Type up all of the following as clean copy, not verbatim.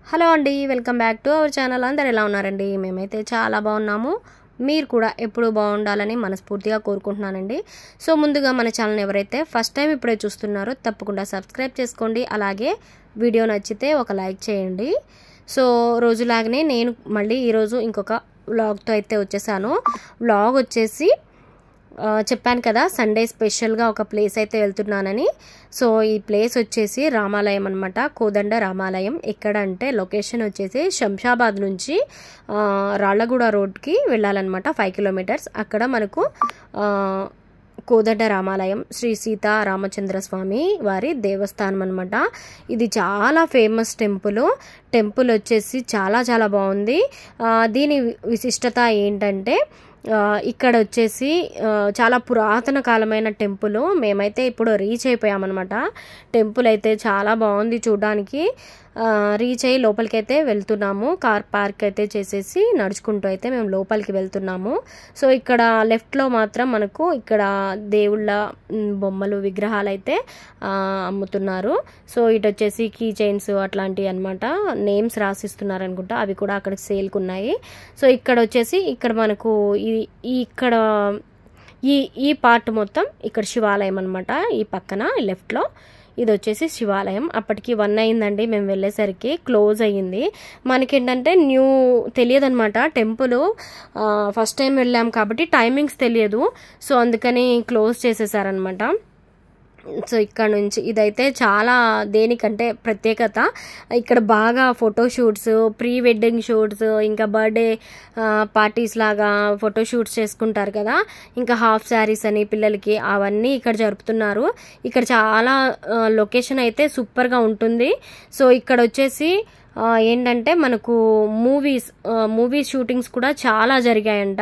Hello అండి, welcome back to our channel. అందరు ఎలా ఉన్నారండి? మేమైతే చాలా బాగున్నాము. మీరు కూడా ఎప్పుడు బాగుండాలని మనస్ఫూర్తిగా కోరుకుంటున్నానండి. సో ముందుగా మన ఛానల్ ఎవరైతే ఫస్ట్ టైం ఇప్పుడే చూస్తున్నారో తప్పకుండా సబ్స్క్రైబ్ చేసుకోండి. అలాగే వీడియో నచ్చితే ఒక లైక్ చేయండి. సో రోజులాగానే నేను మళ్ళీ ఈరోజు ఇంకొక వ్లాగ్తో అయితే వచ్చేసాను. వ్లాగ్ వచ్చేసి చెప్పాను కదా, సండే స్పెషల్గా ఒక ప్లేస్ అయితే వెళ్తున్నానని. సో ఈ ప్లేస్ వచ్చేసి రామాలయం అనమాట, కోదండ రామాలయం. ఎక్కడ అంటే లొకేషన్ వచ్చేసి శంషాబాద్ నుంచి రాళ్లగూడ రోడ్కి వెళ్ళాలన్నమాట, 5 కిలోమీటర్స్. అక్కడ మనకు కోదండ రామాలయం శ్రీ సీతా రామచంద్ర స్వామి వారి దేవస్థానం అనమాట. ఇది చాలా ఫేమస్ టెంపుల్ వచ్చేసి చాలా చాలా బాగుంది. దీని విశిష్టత ఏంటంటే ఇక్కడ వచ్చేసి చాలా పురాతన కాలమైన టెంపుల్. మేమైతే ఇప్పుడు రీచ్ అయిపోయామన్నమాట. టెంపుల్ అయితే చాలా బాగుంది చూడడానికి. రీచ్ అయ్యి లోపలికి అయితే వెళ్తున్నాము. కార్ పార్క్ అయితే చేసేసి నడుచుకుంటూ అయితే మేము లోపలికి వెళ్తున్నాము. సో ఇక్కడ లెఫ్ట్లో మాత్రం మనకు ఇక్కడ దేవుళ్ళ బొమ్మలు విగ్రహాలు అయితే అమ్ముతున్నారు. సో ఇటు వచ్చేసి కీ చైన్స్ అట్లాంటివి అనమాట, నేమ్స్ రాసిస్తున్నారు అనుకుంటా, అవి కూడా అక్కడ సేల్కి ఉన్నాయి. సో ఇక్కడ వచ్చేసి ఇక్కడ మనకు ఇక్కడ ఈ పార్ట్ మొత్తం ఇక్కడ శివాలయం అనమాట. ఈ పక్కన లెఫ్ట్లో ఇది వచ్చేసి శివాలయం. అప్పటికి 1 అయిందండి మేము వెళ్ళేసరికి, క్లోజ్ అయ్యింది. మనకేంటంటే తెలియదు అనమాట టెంపుల్. ఫస్ట్ టైం వెళ్ళాం కాబట్టి టైమింగ్స్ తెలియదు. సో అందుకని క్లోజ్ చేసేసారనమాట. సో ఇక్కడ నుంచి ఇదైతే చాలా దేనికంటే ప్రత్యేకత, ఇక్కడ బాగా ఫోటోషూట్స్, ప్రీ వెడ్డింగ్ షూట్స్, ఇంకా బర్త్డే పార్టీస్ లాగా ఫోటోషూట్స్ చేసుకుంటారు కదా, ఇంకా హాఫ్ శారీస్ అని పిల్లలకి, అవన్నీ ఇక్కడ జరుపుతున్నారు. ఇక్కడ చాలా లొకేషన్ అయితే సూపర్గా ఉంటుంది. సో ఇక్కడ వచ్చేసి ఏంటంటే మనకు మూవీ షూటింగ్స్ కూడా చాలా జరిగాయంట.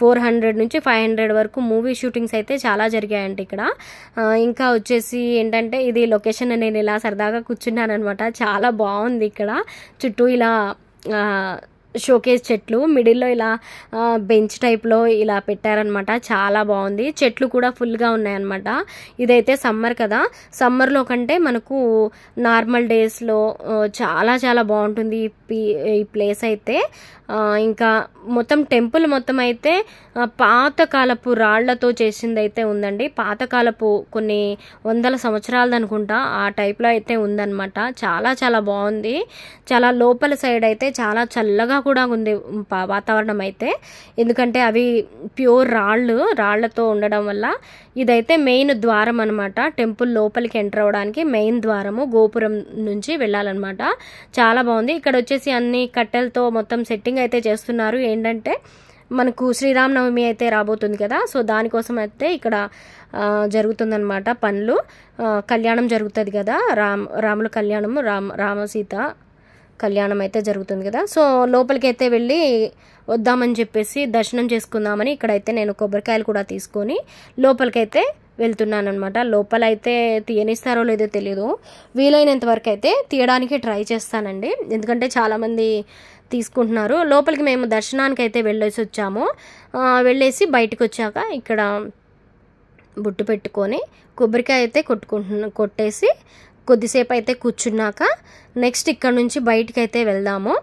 400 నుంచి 500 వరకు మూవీ షూటింగ్స్ అయితే చాలా జరిగాయంట ఇక్కడ. ఇంకా వచ్చేసి ఏంటంటే ఇది లొకేషన్ నేను ఇలా సరదాగా కూర్చున్నాను అనమాట. చాలా బాగుంది. ఇక్కడ చుట్టూ ఇలా షోకేస్ చెట్లు, మిడిల్లో ఇలా బెంచ్ టైప్లో ఇలా పెట్టారనమాట. చాలా బాగుంది. చెట్లు కూడా ఫుల్గా ఉన్నాయన్నమాట. ఇదైతే సమ్మర్ కదా, సమ్మర్లో కంటే మనకు నార్మల్ డేస్లో చాలా చాలా బాగుంటుంది ఈ ప్లేస్ అయితే. ఇంకా మొత్తం టెంపుల్ మొత్తం అయితే పాతకాలపు రాళ్లతో చేసింది అయితే ఉందండి. పాతకాలపు కొన్ని 100 సంవత్సరాలది అనుకుంటా, ఆ టైప్లో అయితే ఉందన్నమాట. చాలా చాలా బాగుంది. చాలా లోపల సైడ్ అయితే చాలా చల్లగా కూడా ఉంది వాతావరణం అయితే, ఎందుకంటే అవి ప్యూర్ రాళ్లతో ఉండడం వల్ల. ఇదైతే మెయిన్ ద్వారం అనమాట, టెంపుల్ లోపలికి ఎంటర్ అవ్వడానికి మెయిన్ ద్వారము. గోపురం నుంచి వెళ్ళాలన్నమాట. చాలా బాగుంది. ఇక్కడ వచ్చేసి అన్ని కట్టెలతో మొత్తం సెట్టింగ్ అయితే చేస్తున్నారు. ఏంటంటే మనకు శ్రీరామనవమి అయితే రాబోతుంది కదా, సో దానికోసం అయితే ఇక్కడ జరుగుతుందన్నమాట పనులు. కళ్యాణం జరుగుతుంది కదా, రాముల కళ్యాణము, రామసీత కళ్యాణం అయితే జరుగుతుంది కదా. సో లోపలికి అయితే వెళ్ళి వద్దామని చెప్పేసి దర్శనం చేసుకుందామని ఇక్కడైతే నేను కొబ్బరికాయలు కూడా తీసుకొని లోపలికైతే వెళ్తున్నాను అనమాట. లోపలైతే తీయనిస్తారో లేదో తెలియదు, వీలైనంత వరకు అయితే తీయడానికి ట్రై చేస్తానండి, ఎందుకంటే చాలామంది తీసుకుంటున్నారు. లోపలికి మేము దర్శనానికి అయితే వెళ్ళేసి వచ్చాము. వెళ్ళేసి బయటకు వచ్చాక ఇక్కడ బొట్టు పెట్టుకొని కొబ్బరికాయ అయితే కొట్టేసి కొద్దిసేపు అయితే కూర్చున్నాక నెక్స్ట్ ఇక్కడ నుంచి బయటికి అయితే వెళ్దాము.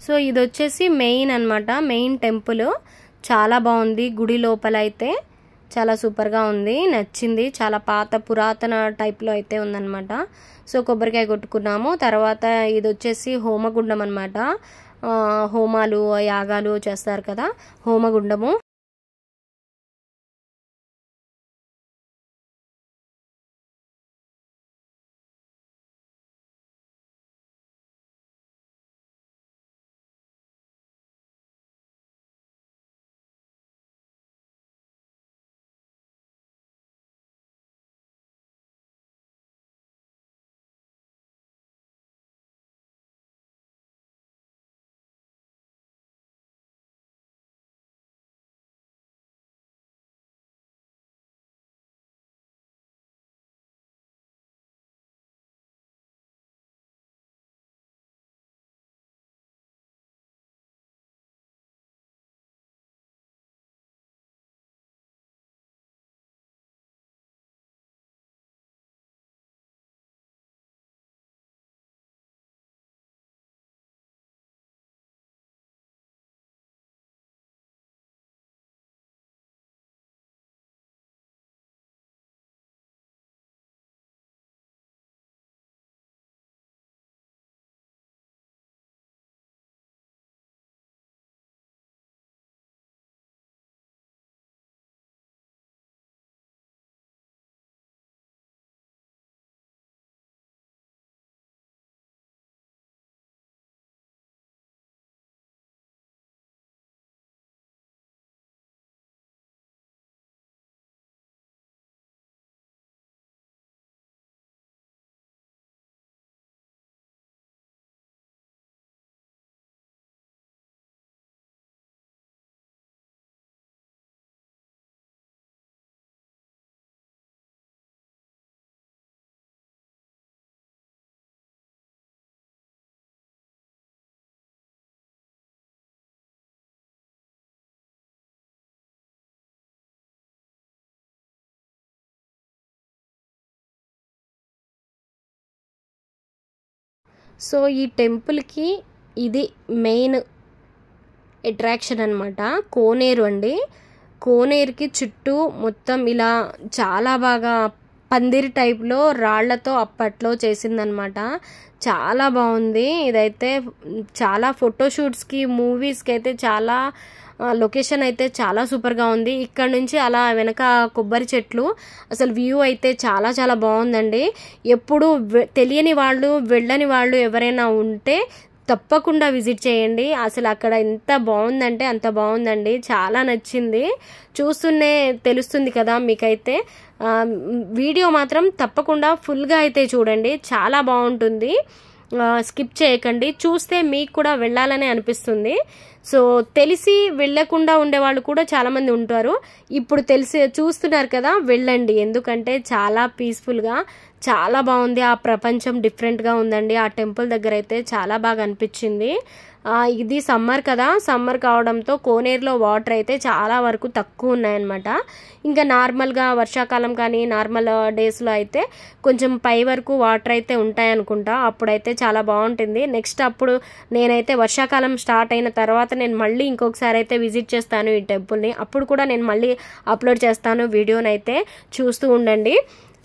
సో ఇది వచ్చేసి మెయిన్ అనమాట, మెయిన్ టెంపుల్. చాలా బాగుంది. గుడి లోపల అయితే చాలా సూపర్గా ఉంది, నచ్చింది. చాలా పురాతన టైప్లో అయితే ఉందన్నమాట. సో కొబ్బరికాయ కొట్టుకున్నాము. తర్వాత ఇది వచ్చేసి హోమగుండం అనమాట. హోమాలు యాగాలు చేస్తారు కదా, హోమగుండము. సో ఈ టెంపుల్కి ఇది మెయిన్ అట్రాక్షన్ అనమాట. కోనేరు అండి. కోనేరుకి చుట్టూ మొత్తం ఇలా చాలా బాగా పందిరి టైప్లో రాళ్లతో అప్పట్లో చేసిందనమాట. చాలా బాగుంది. ఇదైతే చాలా ఫోటోషూట్స్కి మూవీస్కి అయితే చాలా లొకేషన్ అయితే చాలా సూపర్గా ఉంది. ఇక్కడ నుంచి అలా వెనక కొబ్బరి చెట్లు, అసలు వ్యూ అయితే చాలా చాలా బాగుందండి. ఎప్పుడు తెలియని వాళ్ళు వెళ్ళని వాళ్ళు ఎవరైనా ఉంటే తప్పకుండా విజిట్ చేయండి. అసలు అక్కడ ఎంత బాగుందంటే అంత బాగుందండి. చాలా నచ్చింది. చూస్తూనే తెలుస్తుంది కదా మీకైతే. వీడియో మాత్రం తప్పకుండా ఫుల్గా అయితే చూడండి, చాలా బాగుంటుంది. స్కిప్ చేయకండి. చూస్తే మీకు కూడా వెళ్ళాలని అనిపిస్తుంది. సో తెలిసి వెళ్ళకుండా ఉండేవాళ్ళు కూడా చాలామంది ఉంటారు. ఇప్పుడు తెలిసి చూస్తున్నారు కదా, వెళ్ళండి. ఎందుకంటే చాలా పీస్ఫుల్గా చాలా బాగుంది. ఆ ప్రపంచం డిఫరెంట్గా ఉందండి. ఆ టెంపుల్ దగ్గర అయితే చాలా బాగా అనిపించింది. ఇది సమ్మర్ కదా, సమ్మర్ కావడంతో కోనేరులో వాటర్ అయితే చాలా వరకు తక్కువ ఉన్నాయన్నమాట. ఇంకా నార్మల్గా వర్షాకాలం కానీ నార్మల్ డేస్లో అయితే కొంచెం పై వరకు వాటర్ అయితే ఉంటాయనుకుంటా. అప్పుడైతే చాలా బాగుంటుంది. నెక్స్ట్ అప్పుడు నేనైతే వర్షాకాలం స్టార్ట్ అయిన తర్వాత నేను మళ్ళీ ఇంకొకసారి అయితే విజిట్ చేస్తాను ఈ టెంపుల్ని. అప్పుడు కూడా నేను మళ్ళీ అప్లోడ్ చేస్తాను వీడియోనైతే, చూస్తూ ఉండండి.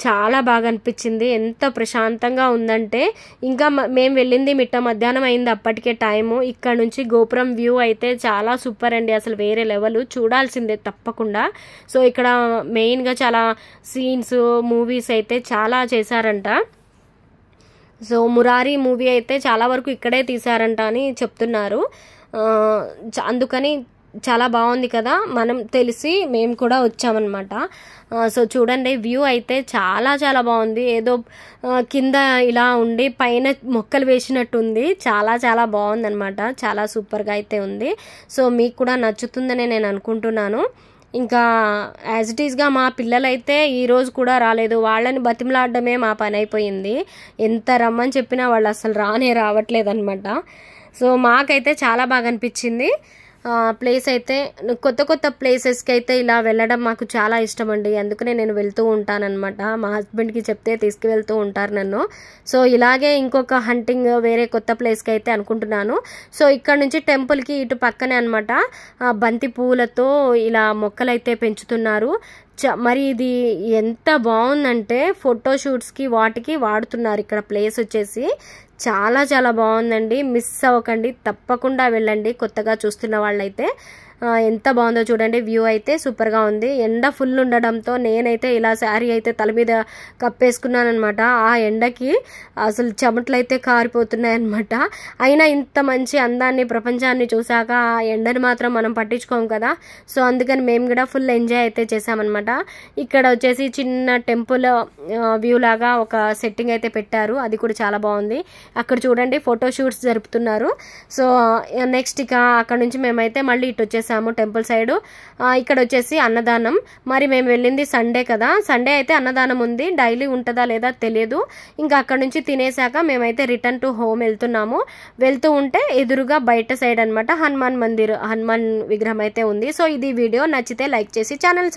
చాలా బాగా అనిపించింది. ఎంత ప్రశాంతంగా ఉందంటే, ఇంకా మేము వెళ్ళింది మిట్ట మధ్యాహ్నం అయింది అప్పటికే టైము. ఇక్కడ నుంచి గోపురం వ్యూ అయితే చాలా సూపర్ అండి. అసలు వేరే లెవెల్, చూడాల్సిందే తప్పకుండా. సో ఇక్కడ మెయిన్గా చాలా సీన్స్ మూవీస్ అయితే చాలా చేశారంట. సో మురారి మూవీ అయితే చాలా వరకు ఇక్కడే తీశారంట అని చెప్తున్నారు. అందుకని చాలా బాగుంది కదా, మనం తెలిసి మేము కూడా వచ్చామన్నమాట. సో చూడండి, వ్యూ అయితే చాలా చాలా బాగుంది. ఏదో కింద ఇలా ఉండి పైన మొక్కలు వేసినట్టుంది. చాలా చాలా బాగుందన్నమాట. చాలా సూపర్గా అయితే ఉంది. సో మీకు కూడా నచ్చుతుందని నేను అనుకుంటున్నాను. ఇంకా యాజ్ ఇట్ ఈస్గా మా పిల్లలైతే ఈరోజు కూడా రాలేదు. వాళ్ళని బతిమలాడడమే మా పని అయిపోయింది. ఎంత రమ్మని చెప్పినా వాళ్ళు అసలు రావట్లేదు అనమాట. సో మాకైతే చాలా బాగా అనిపించింది. ప్లేస్ అయితే కొత్త కొత్త ప్లేసెస్కి అయితే ఇలా వెళ్ళడం మాకు చాలా ఇష్టం అండి. అందుకనే నేను వెళ్తూ ఉంటానన్నమాట. మా హస్బెండ్కి చెప్తే తీసుకువెళ్తూ ఉంటారు నన్ను. సో ఇలాగే ఇంకొక హంటింగ్ వేరే కొత్త ప్లేస్కి అయితే అనుకుంటున్నాను. సో ఇక్కడ నుంచి టెంపుల్కి ఇటు పక్కనే అనమాట బంతి పూలతో ఇలా మొక్కలు అయితే పెంచుతున్నారు. మరి ఇది ఎంత బాగుందంటే ఫోటోషూట్స్కి వాటికి వాడుతున్నారు. ఇక్కడ ప్లేస్ వచ్చేసి చాలా చాలా బాగుందండి. మిస్ అవ్వకండి, తప్పకుండా వెళ్ళండి కొత్తగా చూస్తున్న వాళ్ళైతే. ఎంత బాగుందో చూడండి. వ్యూ అయితే సూపర్గా ఉంది. ఎండ ఫుల్ ఉండడంతో నేనైతే ఇలా శారీ అయితే తల మీద కప్పేసుకున్నాను అనమాట. ఆ ఎండకి అసలు చెమటలు అయితే కారిపోతున్నాయి అనమాట. అయినా ఇంత మంచి అందాన్ని ప్రపంచాన్ని చూసాక ఆ ఎండని మాత్రం మనం పట్టించుకోం కదా. సో అందుకని మేము కూడా ఫుల్ ఎంజాయ్ అయితే చేసామన్నమాట. ఇక్కడ వచ్చేసి చిన్న టెంపుల్ వ్యూ లాగా ఒక సెట్టింగ్ అయితే పెట్టారు. అది కూడా చాలా బాగుంది. అక్కడ చూడండి ఫోటోషూట్స్ జరుపుతున్నారు. సో నెక్స్ట్ ఇక అక్కడ నుంచి మేమైతే మళ్ళీ ఇటు వచ్చేసి టెంపుల్ సైడ్. ఇక్కడ వచ్చేసి అన్నదానం. మరి మేము వెళ్ళింది సండే కదా, సండే అయితే అన్నదానం ఉంది. డైలీ ఉంటుందా లేదా తెలియదు. ఇంకా అక్కడ నుంచి తినేసాక మేమైతే రిటర్న్ టు హోమ్ వెళ్తున్నాము. వెళ్తూ ఉంటే ఎదురుగా బయట సైడ్ అనమాట హనుమాన్ విగ్రహం అయితే ఉంది. సో ఇది వీడియో నచ్చితే లైక్ చేసి ఛానల్